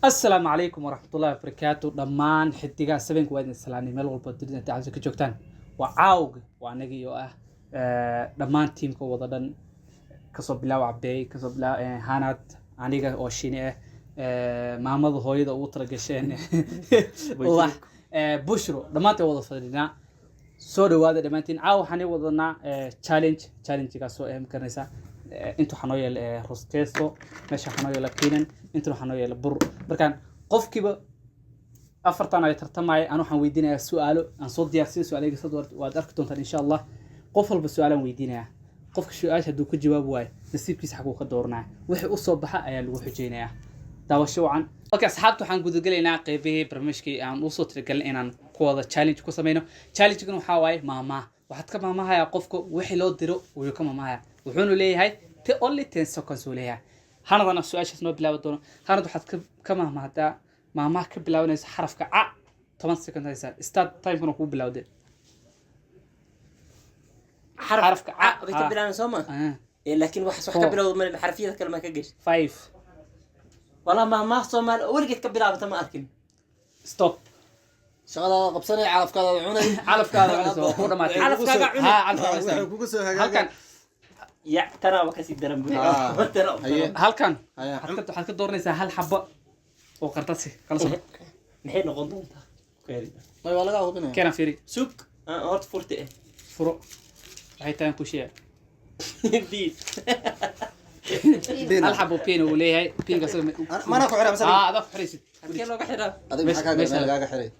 السلام عليكم ورحمة الله وبركاته. دمان حديقة سبنك وادن السلامي مال والبا دنيا تعالوا كجوكتان وعاوق وانجي دمان تيم كوضدن كسب بلا وعبي كسب بلا هانات انيغا او شيني مامد هويدا او ترغشين والله بشرو دمانتي ودا فدينا soo dhawaada dhamaantiin caaw waxaan wadnaa challenge ka soo imkanaysa intu xanoo yeel rostesto meesha xanoo yeel keenan intu xanoo yeel bur markaan qofkiiba afartan ay tartamay aan waxaan weydiinayaa su'aalo aan soo diyaarsiyo su'aalaha soo waad arki doontaan insha Allah qof walba su'aalan weydiinayaa qofka su'aasha haduu ka jawaab waayo nasiibkiisa xaq uu ka dooranaa wixii u soo baxa ayaa lagu xujeynayaa daawasho wacan okay asxaabtu waxaan gudagalaynaa qaybihii barnaamijkii aan u soo talagalnay inaan kuwada challenge ku sameeyno challenge-gan waxa waaye maama waxaad ka maamahayaa qofka wixii loo diro uu ka maamahayaa wuxuuna leeyahay only 10 seconds uu leeyahay hanadana su'aashaas noo bilaaw doono hanad waxaad ka maamahdaa maama ka bilaawnaysa xarafka a 10 seconds haysa start time kuna ku bilawday حرف بيتبع لنا سوما لكن واحد صح كبلوا من الحرفيه كلمه كجش 5 والله ما سوما ولقيت كبلها ما اكل ستوب شغله قبصني عارف كذا عوني عارف كذا عارف كذا ها عارف هلكن يا ترى وكسي درم هلكن waxaad ka dooranaysaa hal xabo oo qartasi kala soo maxay noqon doontaa way wala ga hubinaya kana fiiri suuq hort furte furo waxay tahay ku sheey بيت hal xabo pin uu leeyahay pinka soo ما انا ku xiraa masal aad ku xirisid halkee looga xiraa adiga maxaa ka meel lagaga xiray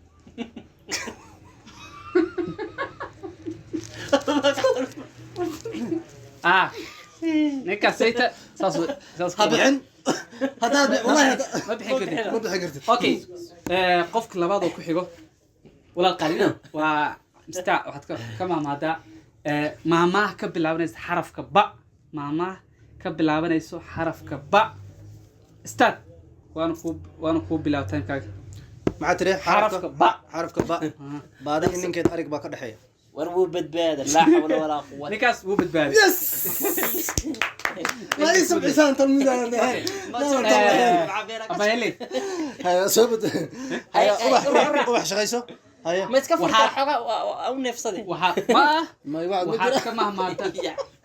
ninka sayta saas habixin hada wallahi ma bixin kartid ma bixin kartid okay qofka labaad oo ku xigo walaal qalina waa mista waxaad ka maamada maama ka bilaabanaysa xarafka ba maama ka bilaabanayso xarafka ba start waana ku bilaaw time kaaga ma tiri xarafka ba baada ninkeed arig ba ka dhaxeeya warbu badbaada la hawla wala quwwata ninkaas wuu badbaaday yes ma ism xisaan talmiidaan dhahay abayli haya soo bad haya ubax shaqayso haya ما تكفر حاجه او نفسدي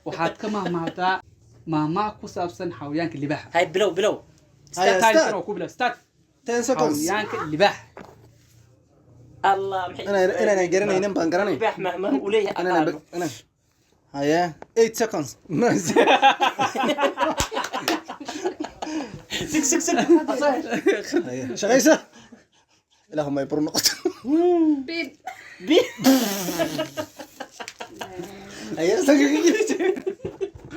waxaad ka mahmaadaa maama ku saabsan xayawaanka libaaxa هاي بلو start 10 seconds xayawaanka libaaxa الله محي انا garanaynin baan garanay libaax mahma وليه انا هيا 8 seconds 6 شغيسه اللهم يبر نقطه بيب هيا سكي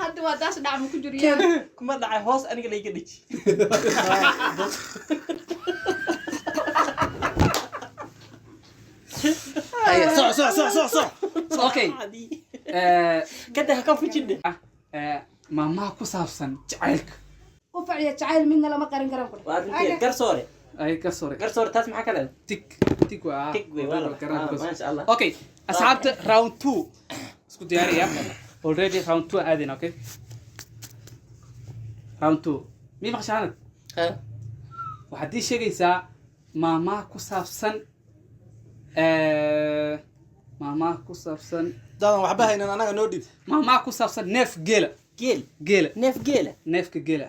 هذا وداس دعم كجريان كما دعي هوس انيga la iga dhiji هيا صح okay كده هكفي جدا maama ku saabsan jacaylka وفعل يتعايل منا لما قارن كرام كله وادي قرصوري ay ka sore قرصوري تاس maxaa kale tik waa تك والله ما شاء الله okay asxaabta round 2 isku diyaariya already round 2 aadin okay round 2 mi maqshaanad waxaad ii sheegaysaa maama ku saabsan maama ku saabsan daadan waxba haynan anaga noo dhib maama ku saabsan neef geela جيل نف جيله neefka geela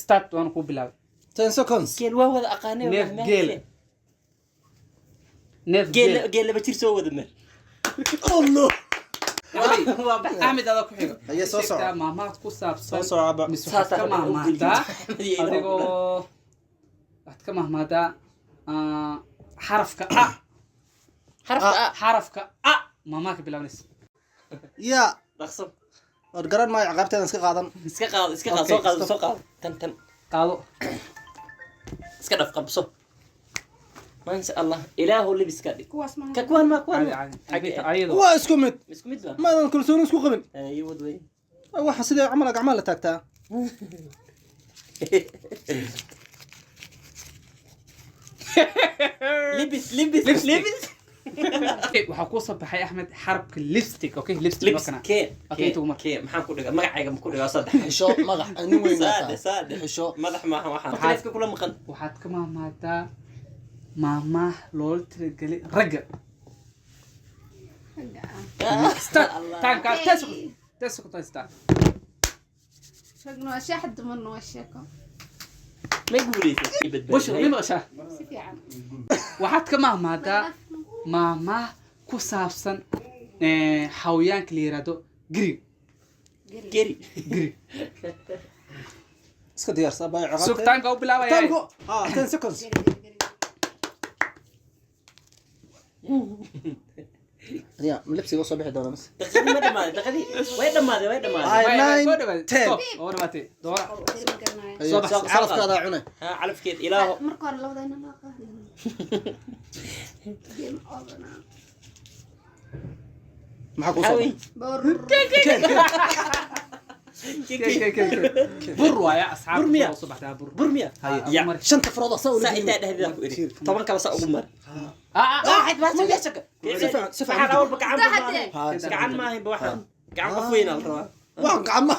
start waan ku bilaabay 10 seconds جيل وهو اقاني neef geela neef جيل جيل بتشير سو وذ مر الله أحمد هذا كحيل هي صوصة ماما كوساب صوصة مسحت كمان مادا أديكو كمان مادا حرف كأ حرف كأ ماما كبلاونس يا رخصم ورقران ما عقبتين اسك قادن اسك قاد سو قاد تن قالوا اسك دف قبصو ما شاء الله اله اللي بيسكدي كواس ما ككوان ما كوان أيضا واسكو مت مسكو ميد ما كلثوم اسكو قبل ايوه دوي waxa sidii acmaal taagtaa لبس waxaa ku soo baxay Axmed xarabka lipstick okay lipstick لبس markana كي okay تقول كي maxaan ku dhigaa magacayga ma ku dhigaa saddex xisho magac nin weyn saade xisho madax maaha waxaan taleefka kula maqan waxaad ka maamaadaa maamaah loola talagelay ragga start time ka تسكت start شقنا أشياء حد منه أشياءكم ma guulaysa bushra mima qashaa سيفي عم waxaad ka maamaadaa maamaah ku saabsan xayawaanka la yiraahdo giri geri iska diyaarsa baa ciqaabta sugtaanka u bilaabaya tango 10 seconds يا ملبسي وصل بحد ولا بس دقيقة ما دمادي دقيقة وين دمادي دورة صرف كذا عنا ها على فكرة إله مركور لو ذا أنا معك حاوي وصل بر بر يا أصحاب برمية. صبحتها بر برمية يا شنطة فرضة سوي ساعتها ده هذا طبعا كلا ساق أمر واحد واحد ما تبي شك سفع واحد أول بقى عم تحت. قعد ما هي بواحد قعد قفوين الروا واحد عمه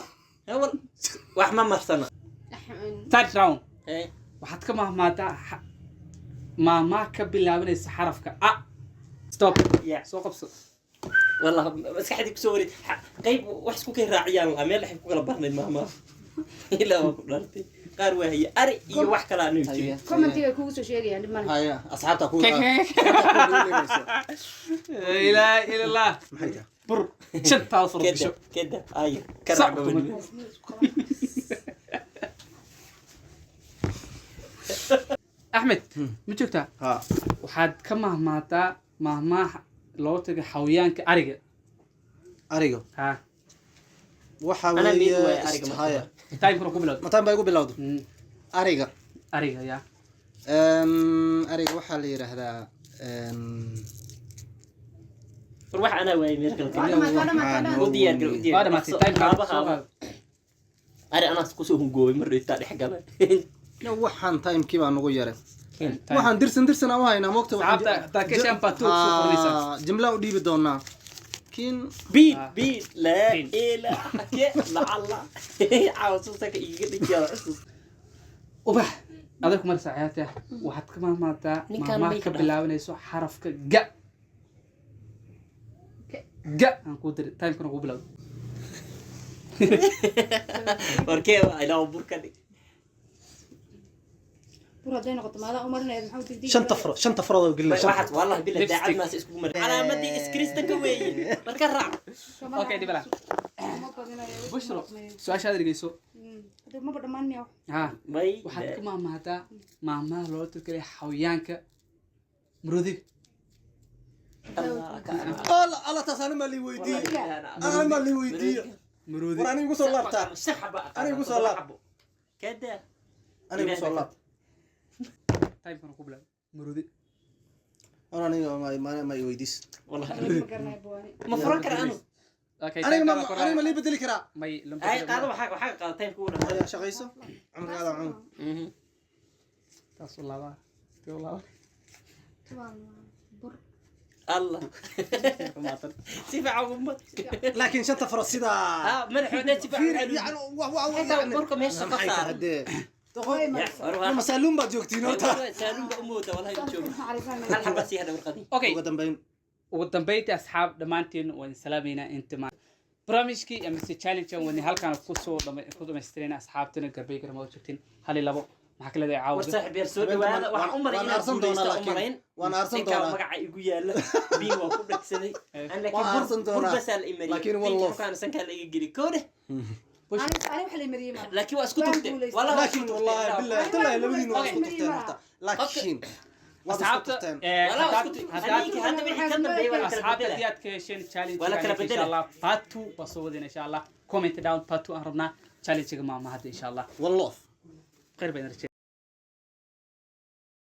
أول واحد ما مرسنا third round إيه waxaad ka maamaadaa maamaah ka bilaabanaysa xarafka a stop يا soo qabso والله بس حد يكسوري قيب وحش كوكي راعيان الأمير اللي حكوا لبرنا ماما إلا ما قلت قار وهي أري يوح كلا نيجي كومنتي كوسو شيء يعني ما هيا أصحابها كل لا إله إلا الله محيطة بر شنت أصرف بشو كده كده أي كرع قبل أحمد متشوكتا ها waxaad ka maamaadaa maamaah loo tagay xayawaanka ariga أريجو ha waxa أنا مين هو weeye أريجو haya timekuna ku bilowd mataan baa igu bilowdo ariga ariga ya ariga waxaa la yiraahdaa روح أنا وين ميركل كلام ودي أرجع ودي هذا ما في time هذا أري أنا سكوسهم جوي مرة تاريخ حاجة waxaan timekii baa nagu yaray waxaan dirsan aan u haynaa moogta saabta ka shampa tu qornaysa jimla u dhiibi doonaa kiin بيت لا إله لا الله عاوزك يجي يا ubax adag mar saacaata waxaad ka maamaadaa maamaah ka bilaabanayso xarafka ga ga aan ku diray timekuna ku bilowd وركيبة إلى بركة بر هذين قط ما ذا عمرنا محمد تدي shanta farad oo gelina واحد والله بلا داعي ما اسمه مر على مدي اسكريستن كوي مركرع okay dib la bushro su'aashaad dhigeyso ما بدنا ماني ha باي waxaad ka maamaadaa maamaha loo tagay xayawaanka murudiga الله taasana ma li weydiiyo ana ma li weydiiyo murudiga war anigu soo laabtaa سحبة أنا يقول صلاة. كده anigu soo laab timekuna ku bilowd murudi aniga ma i weydiis والله ما قرنا يبوني ما فرنكر أنا okay aniga ma lii bedeli karaa may أي هذا وحاجة قاطين كورة haya shaqayso cumrigaada cun taas laba laba بر الله سيفا عمر laakiin shanta farad sidaa من حدث سيفا yani بركم ايش maxay tahay قصار dee يا masaaluun baad joogtiin horta سالون بأموته والله يشوف عارفين هل حبسي هذا ورقدي okay uga dambayn ugu dambeyntii asxaab dhammaantiin waan salaameynaa inta ma barnaamijkii mise challenge wani halkaan ku dhamaystirayna asxaabtana garbay garma joogtiin hal iyo labo maxaa kale caawa warsaxib yar soo dhawaada waxa umar waan inaan arsan doonaa laakiin waan arsan doonaa magaca igu yaala bii waa ku dhagsaday waan arsan doonaa basal imari laakiin wallah kan san kala iga geli koode أنا وحلي مريم laakiin waa isku tugtay والله laakiin wallahi billahi tallahi labadiina waa isku tufteen horta laakiin waad isku asxaabta tufteen هذا بيحكي كان بي ولا asxaabta haddii aad ka hesheen challenge Wala kala bedela. insha allah part 2 waa soo wadayna insha allah comment down part 2 aan rabnaa challenge-ga maama hadda insha allah والله khayr bayn